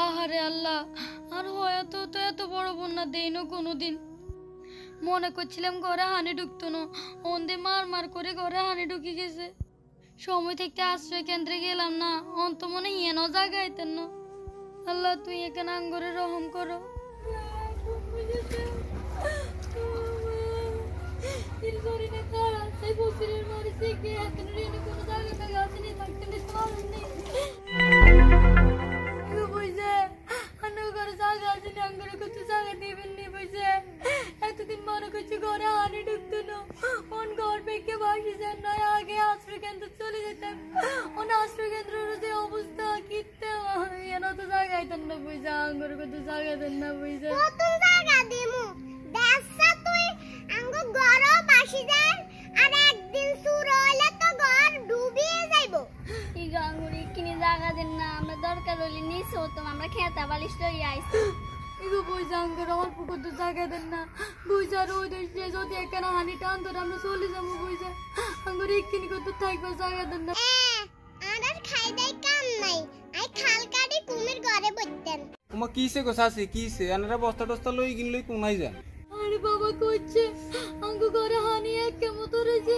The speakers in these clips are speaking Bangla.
আহারে আল্লাহ, আর হয়তো তো এত বড় বন্যা দেইনো কোনোদিন। মনে করছিলাম ঘরে হানি ঢুকতো না, অন্ধে মার মার করে ঘরে হানি ঢুকে গেছে। সময় থাকতে আশ্রয় কেন্দ্রে গেলাম না, অন্ত মনে হিয়েনও জাগাইতেন না। আল্লাহ তুই এখানে আঙ্গরে রহম করো। এতদিন মনে করছি ঘরে হানি ঢুকতো না, ঘর পেকে বাসি যান নয় আগে আশ্রয় কেন্দ্র চলে যেতাম। আশ্রয় কেন্দ্রের যে অবস্থা কিনতে এন তো জায়গাইতেন না বুঝা, আঙ্গুর কত জায়গাতেন না বুঝা। নতুন জায়গা দিমু দেখছা তুই আঙ্গ ঘর বাসি যান, আর একদিন সুর হইলে তো ঘর ডুবিয়ে যাইবো। এই গাঙ্গুরি কিনে জায়গা দেন না, আমরা দরকার হইলে নিছ তো আমরা খেতা বালিশ লই আইছি। ইগো বুঝা আঙ্গুর অল্প কত জায়গা দেন না বুঝা, ওই দেশে যদি এখানে হানি টান ধরে আমরা চলে যাবো বুঝা। আঙ্গুর কিনে কত থাকবে জায়গা দেন না। আর খাই দেই কাম নাই, আই খাল কাটি কুমির ঘরে বইতেন। তোমা কিসে গো শাসি কিসে আনারা বস্তা টস্তা লই গিন লই কোনাই যান। আরে বাবা কইছে আঙ্গু ঘরে হানি কেমন ধরেছে,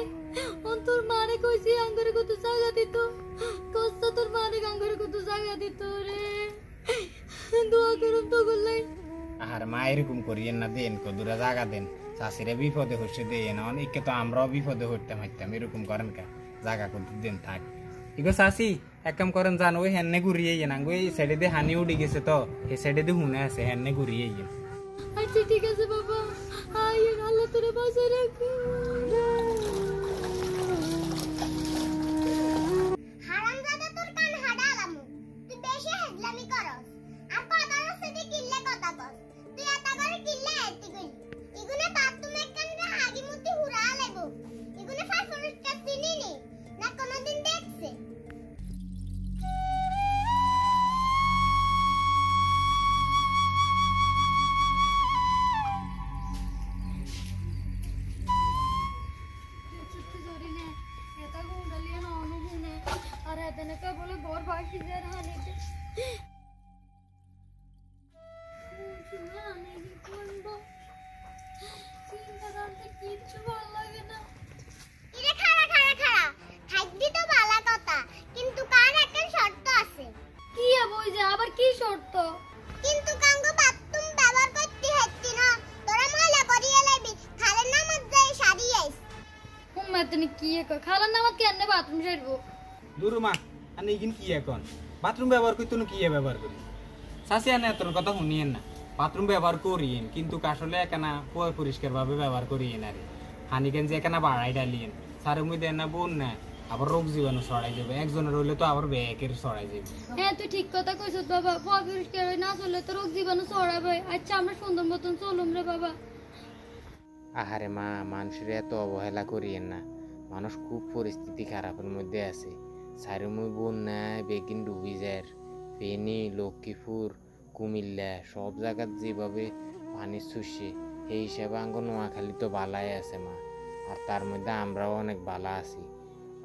অন্তর মারে কইছে আঙ্গুরে কত জায়গা দিত, কষ্ট তোর মারে আঙ্গুরে কত জায়গা দিত রে। দোয়া করুম তো গলাই। আর মা এরকম করিয়েন না, দেন কদুরা জায়গা দেন, চাষিরা বিপদে হচ্ছে দেন, অনেককে তো আমরাও বিপদে হইতাম এরকম করেন কা, জায়গা কদুর দেন থাক। ইগো চাষি এক কাম করেন জান, ওই হেন্নে ঘুরিয়ে যান, আঙ্গো এই সাইডে দিয়ে হানি উঠে গেছে তো এই সাইডে দিয়ে হুনে আছে, হেন্নে ঘুরিয়ে যান। আচ্ছা ঠিক আছে বাবা, আয় আল্লাহ তোরে বাঁচায় রাখো। হারামজাদা তোর কান হাডালামু, তুই বেশি হেজলামি করস, আর কথা হচ্ছে যে কিল্লে কথা কস, তুই এত করে কিল্লে আইতি কইলি, ইগুনে বাথরুম একখানে আগিমুতি হুরা লাইবো, ইগুনে ফার পরিষ্কার চিনি নি না কোনদিন দেখছে। বলে ঘর বাসি যায় হানিতে কিচ্ছু ভালো লাগে না। ইরে খাড়া খাড়া খাড়া থাকবি তো ভালো কথা, কিন্তু কার একটা শর্ত আছে। কি বই যে আবার কি শর্ত? কিন্তু কাঙ্গ বাথরুম ব্যবহার করতে হচ্ছে না, তোরা ময়লা করিয়ে লাইবি, খালের নামাজ যাই সারি আইস। হুম্মা তুমি কি খালার নামাজ কেন বাথরুম সারবো? দুরু মা আনি ইগিন কি এখন বাথরুম ব্যবহার করতে কি ব্যবহার করি শাসি আনে তোর কথা শুনিয়েন না, বাথরুম ব্যবহার করিয়েন কিন্তু আসলে একানা পরিষ্কার ভাবে ব্যবহার করিয়েন আরে হানিকেন যে একানা বাড়াই ডালিয়েন সারের মধ্যে না বোন না আবার রোগ জীবাণু ছড়াই যাবে, একজনের হইলে তো আবার ব্যাকের ছড়াই যাবে। হ্যাঁ তুই ঠিক কথা কইছিস বাবা, পরিষ্কার না চললে তো রোগ জীবাণু ছড়াবে। আচ্ছা আমরা সুন্দর মতন চলুম রে বাবা। আহারে মা, মানুষের এত অবহেলা করিয়েন না, মানুষ খুব পরিস্থিতি খারাপের মধ্যে আছে। সারুমুই বন্যায় বেগিন ডুবি যায়, ফেনী লক্ষ্মীপুর কুমিল্লা সব জায়গাত যেভাবে পানি শুষে এই হিসাবে আঙ্গ নোয়াখালী তো বালাই আছে মা, আর তার মধ্যে আমরাও অনেক বালা আছি।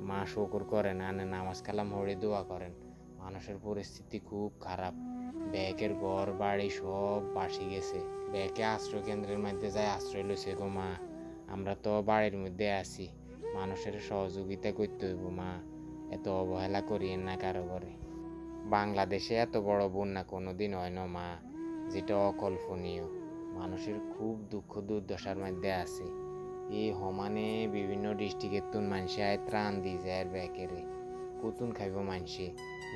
মা শুকর করেন, আনে নামাজ কালাম হরে দোয়া করেন। মানুষের পরিস্থিতি খুব খারাপ, ব্যাকের ঘর বাড়ি সব বাসি গেছে, ব্যাকে আশ্রয় কেন্দ্রের মধ্যে যায় আশ্রয় লইছে গো মা। আমরা তো বাড়ির মধ্যে আছি, মানুষের সহযোগিতা করতে হইব মা, এত অবহেলা করিয়েন না কারো ঘরে। বাংলাদেশে এত বড় বন্যা কোনোদিন হয় না মা, যেটা অকল্পনীয়। মানুষের খুব দুঃখ দুর্দশার মধ্যে আছে। এই সমানে বিভিন্ন ডিস্ট্রিক্টের তুন মানুষে আয় ত্রাণ দিয়ে যায় ব্যাকেরে, কতুন খাইব মানুষে,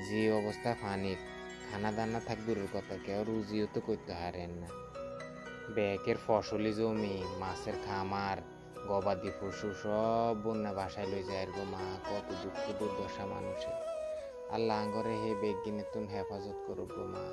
যে অবস্থা পানির খানা দানা থাক দূরের কথা, কেউ রুজিও তো করতে হারেন না। ব্যাকের ফসলি জমি, মাছের খামার, গবাদি পশু সব বন্যা বাসায় লই যায় গো মা, কত দুঃখ দুর্দশা মানুষের। আল্লাহ আঙ্গরে হে বেগিনে তুন হেফাজত করো গো মা।